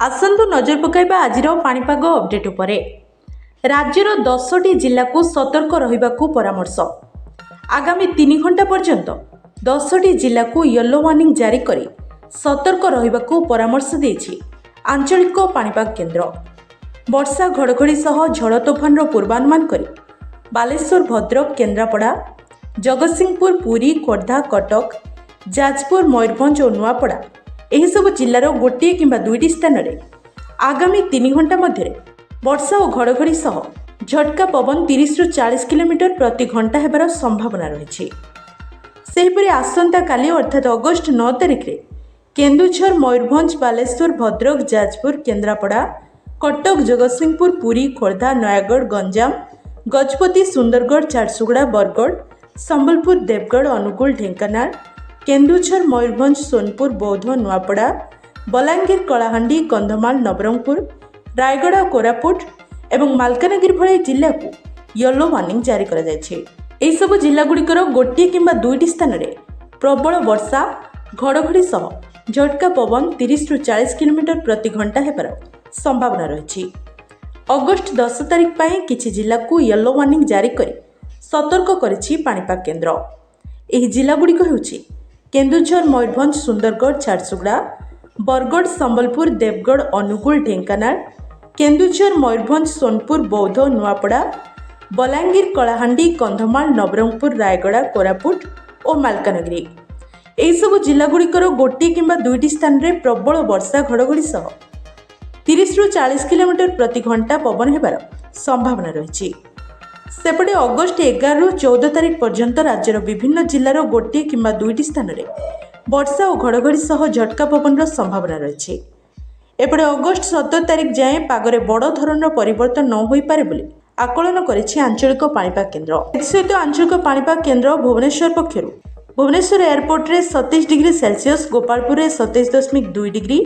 आसंतु नजर पकाइबा आजिर पाणीपाग अपडेट उपरे। राज्यर 10टी जिला को सतर्क रहिबाकू परामर्श। आगामी 3 घंटा पर्यंत 10टी जिला को येलो वार्निंग जारी करी सतर्क रहिबाकू परामर्श देछि आंचलिक पाणीपाग केन्द्र। वर्षा घड़घड़ी सह झड़ तोफान पूर्वानुमान करी बालेश्वर, भद्रक, केन्द्रापड़ा, जगतसिंहपुर, पुरी, खोर्धा, कटक, जाजपुर, मयूरभंज और नुआपड़ा एही सब जिल्लार गोटे किंबा दुईटी स्थान में आगामी 3 घंटा मध्य वर्षा और घड़घड़ी सह झटका पवन 30 ରୁ 40 किलोमीटर प्रति घंटा हेबार संभावना रही। सेहिपरि आसंता काली अर्थात अगस्ट 9 तारिख रे केन्दुझर, मयूरभंज, बालेश्वर, भद्रक, जाजपुर, केन्द्रापड़ा, कटक, जगतसिंहपुर, पुरी, खोर्धा, नयागढ़, गंजाम, गजपति, सुंदरगढ़, झारसुगुड़ा, बरगढ़, संबलपुर, देवगढ़, अनुगुल, ढेंकानाल, केन्दुझर, मयूरभंज, सोनपुर, बौद्ध, नुआपड़ा, बलांगीर, कलाहांडी, कंधमाल, नवरंगपुर, रायगढ़, कोरापुट एवं मालकानगिरी भली जिला को येलो वार्निंग जारी करा जायछि। एही सब जिला गुड़िकर गोटे किंबा दुईटी स्थान में प्रबल वर्षा घड़घड़ी सह झटका पवन 30 ରୁ 40 किलोमीटर प्रति घंटा हेबार संभावना रही। अगस्ट 10 तारिख पर किछि जिला को येलो वार्निंग जारी करी सतर्क करिछि पाणीपाग केन्द्र। एही जिला गुड़िक हेउछि केन्दुझर, मयूरभंज, सुंदरगढ़, झारसुगुड़ा, बरगढ़, संबलपुर, देवगढ़, अनुगुल, ढेंकानाल, केन्दुझर, मयूरभंज, सोनपुर, बौद्ध, नुआपड़ा, बलांगीर, कलाहांडी, कंधमाल, नवरंगपुर, रायगढ़, कोरापुट और मालकानगिरी एही सब जिला गुड़िकर गोटे किंबा दुईटी स्थान में प्रबल वर्षा घड़घड़ी सह 30 ରୁ 40 किलोमीटर प्रति घंटा पवन हेबार संभावना रही। सेपटे अगस्ट 11 ରୁ 14 तारिख पर्यंत राज्यर विभिन्न जिलार गोटे किंबा दुईटी स्थान में वर्षा और घड़घड़ी सह झटका पवन संभावना रही। एपटे अगस्ट 17 तारिख जाए पागरे बड़ धरण परिवर्तन न हो पारे बोली आकलन करिछि आंचलिक पाणीपाग केन्द्र। सहित आंचलिक पाणीपाग केन्द्र भुवनेश्वर पक्षर भुवनेश्वर एयरपोर्ट रे 27 डिग्री सेल्सियस, गोपालपुर रे 27.2 डिग्री,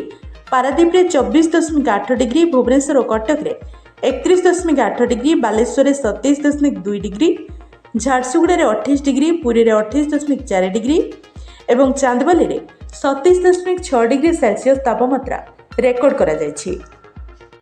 पारादीप रे 24.8 डिग्री, भुवनेश्वर और कटक रे 31.8 degree, Baleshwar 27.2 degree, Jharsuguda 28 degree, Puri 28.4 degree एवं चांदबाली 27.6 डिग्री सेल्सियस तापमात्रा रेकर्ड करा जायछि।